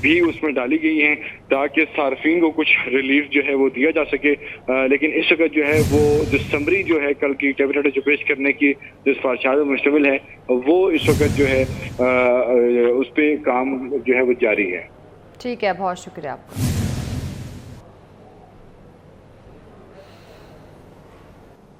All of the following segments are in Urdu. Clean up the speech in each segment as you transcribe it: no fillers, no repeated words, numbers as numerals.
بھی اس میں ڈالی گئی ہیں تاکہ صارفین کو کچھ ریلیف جو ہے وہ دیا جا سکے. لیکن اس وقت جو ہے وہ جو سمری جو ہے کل کی کیبنٹ جو پیش کرنے کی جو سفارشات میں مشتمل ہے وہ اس وقت جو ہے اس پہ کام جو ہے وہ جاری ہے. ٹھیک ہے، بہت شکریہ آپ کا.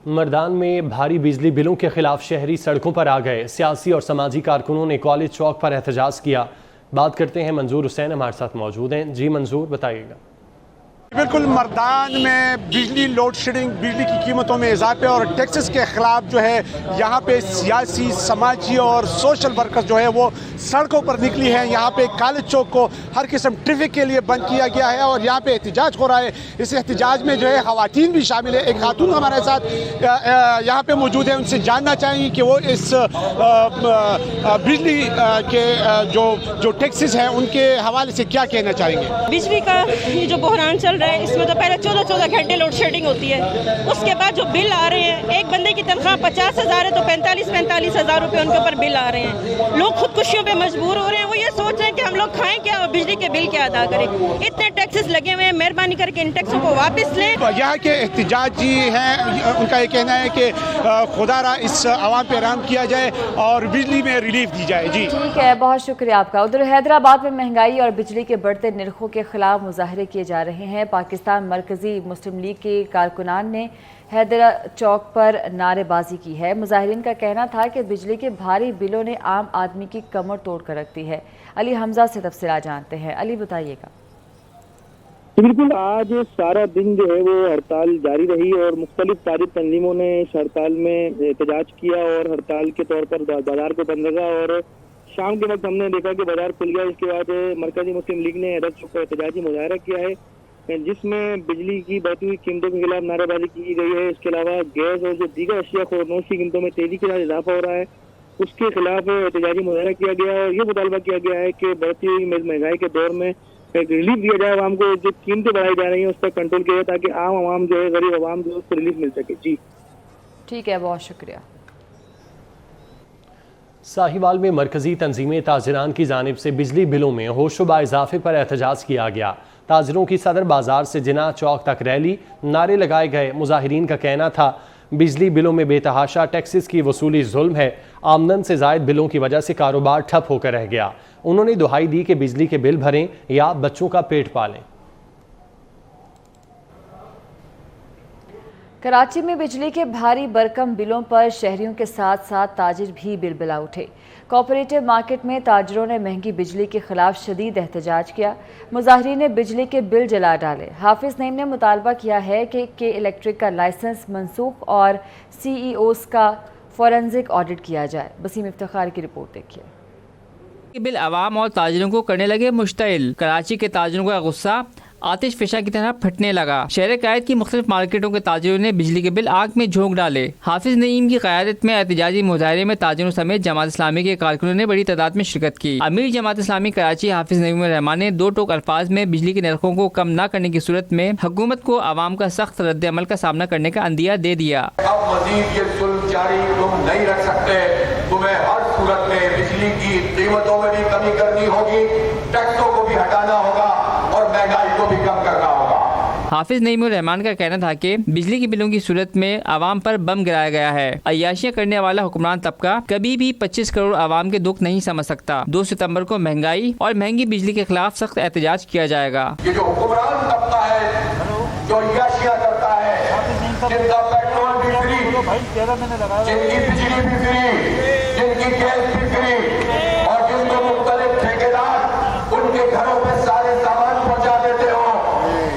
مردان میں بھاری بجلی بلوں کے خلاف شہری سڑکوں پر آ گئے. سیاسی اور سماجی کارکنوں نے کالج چوک پر احتجاج کیا. بات کرتے ہیں منظور حسین ہمارے ساتھ موجود ہیں. جی منظور، بتائیے گا. بالکل، مردان میں بجلی لوڈ شیڈنگ، بجلی کی قیمتوں میں اضافے اور ٹیکسز کے خلاف جو ہے یہاں پہ سیاسی، سماجی اور سوشل ورکرز جو ہے وہ سڑکوں پر نکلی ہیں. یہاں پہ کالج چوک کو ہر قسم ٹریفک کے لیے بند کیا گیا ہے اور یہاں پہ احتجاج ہو رہا ہے. اس احتجاج میں جو ہے خواتین بھی شامل ہے. ایک خاتون ہمارے ساتھ یہاں پہ موجود ہے، ان سے جاننا چاہیں گے کہ وہ اس بجلی کے جو ٹیکسز ہیں ان کے حوالے سے کیا کہنا چاہیں گے. بجلی کا یہ جو بحران چل رہا ہے اس میں تو پہلے 14 گھنٹے لوڈ شیڈنگ ہوتی ہے. اس کے بعد جو بل آ رہے ہیں، ایک بندے کی تنخواہ 50,000 ہے تو 45,000 روپے ان کے اوپر بل آ رہے ہیں. لوگ خودکشیوں پہ مجبور ہو رہے ہیں. وہ یہ سوچ رہے ہیں کہ ہم لوگ کھائیں کیا اور بجلی کے بل کیا ادا کریں. اتنے ٹیکسز لگے ہوئے ہیں، مہربانی کر کے ان ٹیکسوں کو واپس لیں. یہاں کے احتجاجی ہیں، ان کا یہ کہنا ہے کہ خدا را اس عوام پہ رحم کیا جائے اور بجلی میں ریلیف دی جائے. جی ٹھیک ہے، بہت شکریہ آپ کا. ادھر حیدرآباد میں مہنگائی اور بجلی کے بڑھتے نرخوں کے خلاف مظاہرے کیے جا رہے ہیں. پاکستان مرکزی مسلم لیگ کے کارکنان نے حیدر چوک پر نعرے بازی کی ہے. مظاہرین کا کہنا تھا کہ بجلی کے بھاری بلوں نے عام آدمی کی کمر توڑ کر رکھ دی ہے. علی حمزہ سے تفصیلات جانتے ہیں. علی، بتائیے گا. بالکل، آج سارا دن جو ہے وہ ہڑتال جاری رہی اور مختلف طالب تنظیموں نے اس ہڑتال میں احتجاج کیا اور ہڑتال کے طور پر بازار کو بند رکھا. اور شام کے وقت ہم نے دیکھا کہ بازار کھل گیا. اس کے بعد مرکزی مسلم لیگ نے حیدر چوک پر احتجاجی مظاہرہ کیا ہے جس میں بجلی کی بڑھتی ہوئی قیمتوں کے خلاف نعرے بازی کی گئی ہے. اس کے علاوہ گیس اور جو دیگر اشیاء خورنوش کی قیمتوں میں تیزی کے ساتھ اضافہ ہو رہا ہے اس کے خلاف احتجاجی مظاہرہ کیا گیا اور یہ مطالبہ کیا گیا ہے کہ بڑھتی ہوئی مہنگائی کے دور میں ایک ریلیف دیا جائے عوام کو. جو قیمتیں بڑھائی جا رہی ہیں اس پر کنٹرول کیا جائے تاکہ عام عوام جو ہے، غریب عوام جو ہے اس کو ریلیف مل سکے. جی ٹھیک ہے، بہت شکریہ. ساہیوال میں مرکزی تنظیمیں تاجران کی جانب سے بجلی بلوں میں ہوش و با اضافے پر احتجاج کیا گیا. تاجروں کی صدر بازار سے جناح چوک تک ریلی، نعرے لگائے گئے. مظاہرین کا کہنا تھا بجلی بلوں میں بے تحاشا ٹیکسز کی وصولی ظلم ہے. آمدن سے زائد بلوں کی وجہ سے کاروبار ٹھپ ہو کر رہ گیا. انہوں نے دہائی دی کہ بجلی کے بل بھریں یا بچوں کا پیٹ پالیں. کراچی میں بجلی کے بھاری برکم بلوں پر شہریوں کے ساتھ ساتھ تاجر بھی بلبلا اٹھے. کوآپریٹو مارکیٹ میں تاجروں نے مہنگی بجلی کے خلاف شدید احتجاج کیا. مظاہرین نے بجلی کے بل جلا ڈالے. حافظ نعیم نے مطالبہ کیا ہے کہ الیکٹرک کا لائسنس منسوخ اور CEOs کا فورنزک آڈٹ کیا جائے. وسیم افتخار کی رپورٹ دیکھیے. بل عوام اور تاجروں کو کرنے لگے مشتعل. کراچی کے تاجروں کا غصہ آتش فشاں کی طرح پھٹنے لگا. شہر قائد کی مختلف مارکیٹوں کے تاجروں نے بجلی کے بل آگ میں جھونک ڈالے. حافظ نعیم کی قیادت میں احتجاجی مظاہرے میں تاجروں سمیت جماعت اسلامی کے کارکنوں نے بڑی تعداد میں شرکت کی. امیر جماعت اسلامی کراچی حافظ نعیم الرحمان نے 2 ٹوک الفاظ میں بجلی کے نرخوں کو کم نہ کرنے کی صورت میں حکومت کو عوام کا سخت رد عمل کا سامنا کرنے کا عندیہ دے دیا. اب مزید یہ ظلم جاری تم نہیں رکھ سکتے. تمہیں ہر صورت میں بجلی کی قیمتوں میں بھی کمی کرنی ہوگی، ٹیکسوں کو بھی ہٹانا ہوگا اور مہنگائی کو بھی کم کرنا ہوگا. حافظ نعیم الرحمان کا کہنا تھا کہ بجلی کے بلوں کی صورت میں عوام پر بم گرایا گیا ہے. عیاشیاں کرنے والا حکمران طبقہ کبھی بھی 25 کروڑ عوام کے دکھ نہیں سمجھ سکتا. 2 ستمبر کو مہنگائی اور مہنگی بجلی کے خلاف سخت احتجاج کیا جائے گا. یہ جو حکمران طبقہ ہے جو عیاشیاں کرتا ہے، جن کا پیٹرول بھی فری، جن کی بجلی بھی فری، جن کی گیس بھی فری اور جن کو مختلف ٹھیکیدار ان کے گھروں پہ سارے سامان پہنچا دیتے ہو،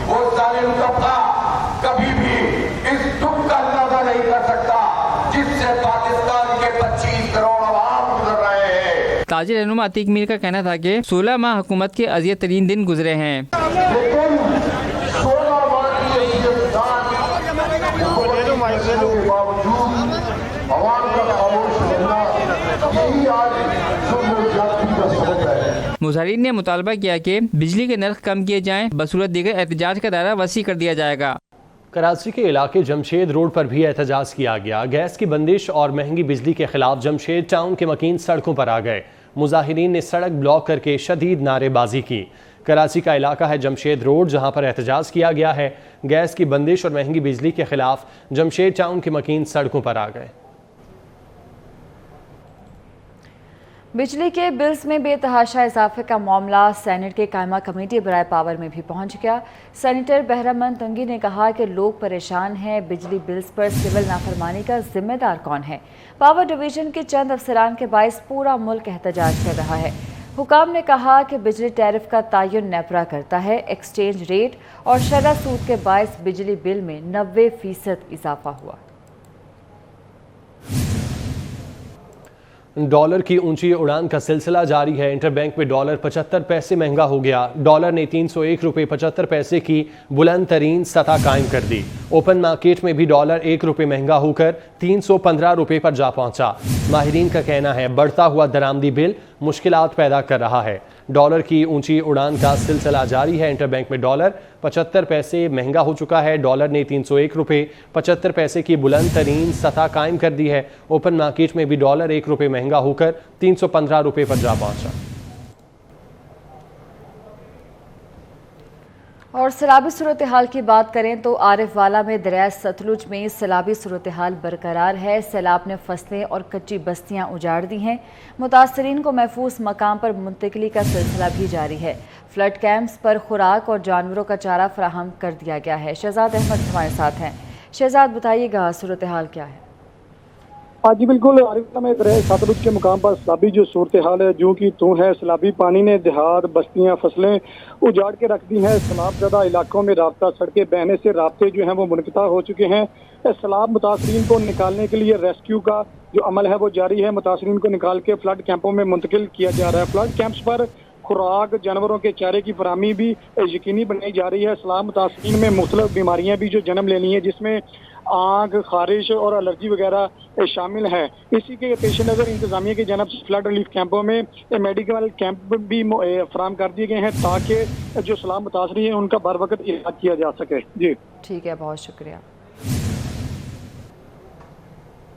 وہ ظالم طبقہ کبھی بھی اس دکھ کا اندازہ نہیں کر سکتا جس سے پاکستان کے 25 کروڑ عوام گزر رہے ہیں. تاجر رہنما عتیق میر کا کہنا تھا کہ 16 ماہ حکومت کے اذیت ترین دن گزرے ہیں. لیکن 16 ماہ کی کے باوجود عوام کا خاموش رہنا یہی آج ظلم و زیادتی کا سبب ہے. مظاہرین نے مطالبہ کیا کہ بجلی کے نرخ کم کیے جائیں، بصورت دیگر احتجاج کا دائرہ وسیع کر دیا جائے گا. کراچی کے علاقے جمشید روڈ پر بھی احتجاج کیا گیا. گیس کی بندش اور مہنگی بجلی کے خلاف جمشید ٹاؤن کے مکین سڑکوں پر آ گئے. مظاہرین نے سڑک بلاک کر کے شدید نعرے بازی کی. کراچی کا علاقہ ہے جمشید روڈ، جہاں پر احتجاج کیا گیا ہے۔ گیس کی بندش اور مہنگی بجلی کے خلاف جمشید ٹاؤن کے مکین سڑکوں پر آ گئے۔ بجلی کے بلز میں بے تحاشا اضافے کا معاملہ سینٹ کے قائمہ کمیٹی برائے پاور میں بھی پہنچ گیا۔ سینیٹر بہرامند تنگی نے کہا کہ لوگ پریشان ہیں، بجلی بلز پر سول نافرمانی کا ذمہ دار کون ہے؟ پاور ڈویژن کے چند افسران کے باعث پورا ملک احتجاج کر رہا ہے۔ حکام نے کہا کہ بجلی ٹیرف کا تعین نیپرا کرتا ہے۔ ایکسچینج ریٹ اور شرح سود کے باعث بجلی بل میں 90% اضافہ ہوا۔ ڈالر کی اونچی اڑان کا سلسلہ جاری ہے۔ انٹر بینک میں ڈالر 75 پیسے مہنگا ہو گیا۔ ڈالر نے 301 روپے 75 پیسے کی بلند ترین سطح قائم کر دی۔ اوپن مارکیٹ میں بھی ڈالر 1 روپے مہنگا ہو کر 315 روپے پر جا پہنچا۔ ماہرین کا کہنا ہے بڑھتا ہوا درآمدی بل مشکلات پیدا کر رہا ہے۔ ڈالر کی اونچی اڑان کا سلسلہ جاری ہے۔ انٹر بینک میں ڈالر 75 پیسے مہنگا ہو چکا ہے۔ ڈالر نے 301 روپے 75 پیسے کی بلند ترین سطح قائم کر دی ہے۔ اوپن مارکیٹ میں بھی ڈالر 1 روپے مہنگا ہو کر 315 روپے پر جا پہنچا۔ اور سیلابی صورتحال کی بات کریں تو عارف والا میں دریائے ستلج میں سیلابی صورتحال برقرار ہے۔ سیلاب نے فصلیں اور کچی بستیاں اجاڑ دی ہیں۔ متاثرین کو محفوظ مقام پر منتقلی کا سلسلہ بھی جاری ہے۔ فلڈ کیمپس پر خوراک اور جانوروں کا چارہ فراہم کر دیا گیا ہے۔ شہزاد احمد ہمارے ساتھ ہیں۔ شہزاد بتائیے گا صورتحال کیا ہے؟ جی بالکل، عارف میں دریائے ستلج کے مقام پر سیلابی جو صورتحال ہے جو کہ تو ہے، سیلابی پانی نے دیہات، بستیاں، فصلیں اجاڑ کے رکھ دی ہیں۔ سیلاب زدہ علاقوں میں رابطہ سڑکیں بہنے سے رابطے جو ہیں وہ منقطع ہو چکے ہیں۔ سیلاب متاثرین کو نکالنے کے لیے ریسکیو کا جو عمل ہے وہ جاری ہے۔ متاثرین کو نکال کے فلڈ کیمپوں میں منتقل کیا جا رہا ہے۔ فلڈ کیمپس پر خوراک، جانوروں کے چارے کی فراہمی بھی یقینی بنائی جا رہی ہے۔ سیلاب متاثرین میں مختلف بیماریاں بھی جو جنم لے لی ہیں، جس میں آنکھ، خارش اور الرجی وغیرہ شامل ہے۔ اسی کے پیش نظر انتظامیہ کی جانب سے فلڈ ریلیف کیمپوں میں میڈیکل کیمپ بھی فراہم کر دیے گئے ہیں تاکہ جو سیلاب متاثرین ہیں ان کا بر وقت علاج کیا جا سکے۔ جی ٹھیک ہے، بہت شکریہ۔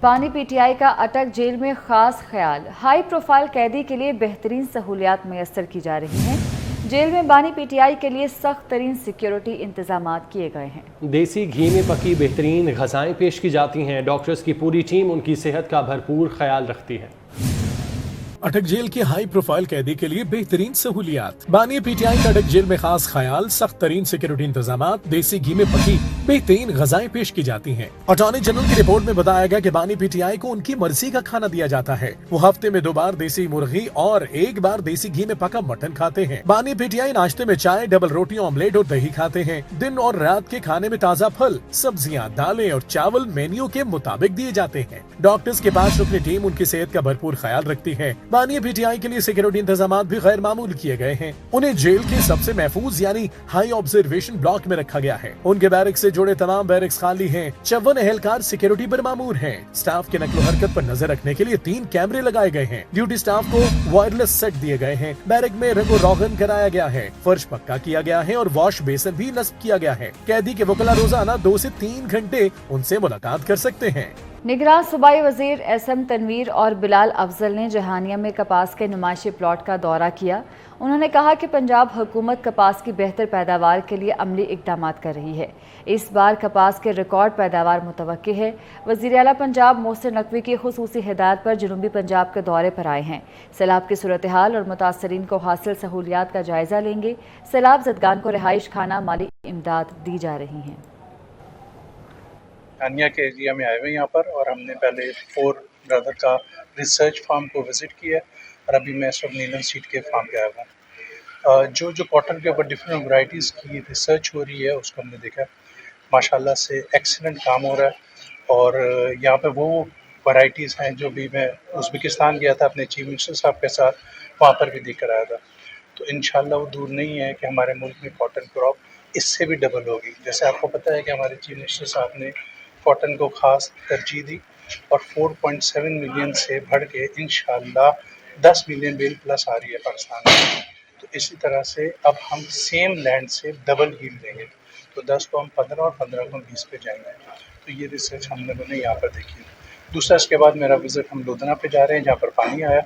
بانی پی ٹی آئی کا اٹک جیل میں خاص خیال، ہائی پروفائل قیدی کے لیے بہترین سہولیات میسر کی جا رہی ہیں۔ جیل میں بانی پی ٹی آئی کے لیے سخت ترین سیکیورٹی انتظامات کیے گئے ہیں۔ دیسی گھی میں پکی بہترین غذائیں پیش کی جاتی ہیں۔ ڈاکٹرز کی پوری ٹیم ان کی صحت کا بھرپور خیال رکھتی ہے۔ اٹک جیل کے ہائی پروفائل قیدی کے لیے بہترین سہولیات، بانی پی ٹی آئی کا اٹک جیل میں خاص خیال، سخت ترین سیکیورٹی انتظامات، دیسی گھی میں پکی بہترین غذائیں پیش کی جاتی ہیں۔ اٹارنی جنرل کی رپورٹ میں بتایا گیا کہ بانی پی ٹی آئی کو ان کی مرضی کا کھانا دیا جاتا ہے۔ وہ ہفتے میں 2 بار دیسی مرغی اور 1 بار دیسی گھی میں پکا مٹن کھاتے ہیں۔ بانی پی ٹی آئی ناشتے میں چائے، ڈبل روٹی، آملیٹ اور دہی کھاتے ہیں۔ دن اور رات کے کھانے میں تازہ پھل، سبزیاں، دالیں اور چاول مینیو کے مطابق دیے جاتے ہیں۔ ڈاکٹرز کے پاس اپنی ٹیم ان کی صحت کا بھرپور خیال رکھتی ہے۔ بانی پی ٹی آئی کے لیے سیکیورٹی انتظامات بھی غیر معمول کیے گئے ہیں۔ انہیں جیل کے سب سے محفوظ یعنی ہائی آبزرویشن بلاک میں رکھا گیا ہے۔ ان کے بیرکس سے جڑے تمام بیرکس خالی ہیں۔ 54 اہلکار سیکیورٹی پر مامور ہیں۔ سٹاف کے نقل و حرکت پر نظر رکھنے کے لیے 3 کیمرے لگائے گئے ہیں۔ ڈیوٹی سٹاف کو وائرلیس سیٹ دیے گئے ہیں۔ بیرک میں رنگ و روغن کرایا گیا ہے، فرش پکا کیا گیا ہے اور واش بیسن بھی نصب کیا گیا ہے۔ قیدی کے وکلا روزانہ 2 سے 3 گھنٹے ان سے ملاقات کر سکتے ہیں۔ نگراں صوبائی وزیر ایس ایم تنویر اور بلال افضل نے جہانیہ میں کپاس کے نمائشی پلاٹ کا دورہ کیا۔ انہوں نے کہا کہ پنجاب حکومت کپاس کی بہتر پیداوار کے لیے عملی اقدامات کر رہی ہے۔ اس بار کپاس کے ریکارڈ پیداوار متوقع ہے۔ وزیر اعلیٰ پنجاب محسن نقوی کی خصوصی ہدایت پر جنوبی پنجاب کے دورے پر آئے ہیں۔ سیلاب کی صورتحال اور متاثرین کو حاصل سہولیات کا جائزہ لیں گے۔ سیلاب زدگان کو رہائش خانہ، مالی امداد دی جا رہی ہیں۔ جہانیہ کے ایریا میں آئے ہوئے یہاں پر، اور ہم نے پہلے 4 برادر کا ریسرچ فارم کو وزٹ کیا اور ابھی میں اس وقت نیلم سیڈ کے فارم پہ آیا ہوں۔ جو کاٹن کے اوپر ڈفرینٹ ورائٹیز کی ریسرچ ہو رہی ہے اس کو ہم نے دیکھا، ماشاءاللہ سے ایکسیلنٹ کام ہو رہا ہے۔ اور یہاں پہ وہ ورائٹیز ہیں جو بھی میں ازبکستان گیا تھا اپنے چیف منسٹر صاحب کے ساتھ، وہاں پر بھی دیکھ کر آیا تھا۔ تو انشاءاللہ وہ دور نہیں ہے کہ ہمارے ملک میں کاٹن کراپ اس سے بھی ڈبل ہوگی۔ جیسے آپ کو پتہ ہے کہ ہمارے چیف منسٹر صاحب نے کاٹن کو خاص ترجیح دی اور 4.7 ملین سے بڑھ کے انشاءاللہ 10 ملین بیل پلس آ رہی ہے پاکستان میں۔ تو اسی طرح سے اب ہم سیم لینڈ سے ڈبل ہیل دیں گے، تو 10 کو ہم 15 اور 15 کو ہم 20 پہ جائیں گے۔ تو یہ ریسرچ ہم لوگوں نے یہاں پر دیکھی۔ دوسرا اس کے بعد میرا وزٹ ہم لدھنا پہ جا رہے ہیں جہاں پر پانی آیا،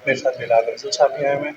میرے ساتھ بلال افضل صاحب بھی آئے ہوئے ہیں۔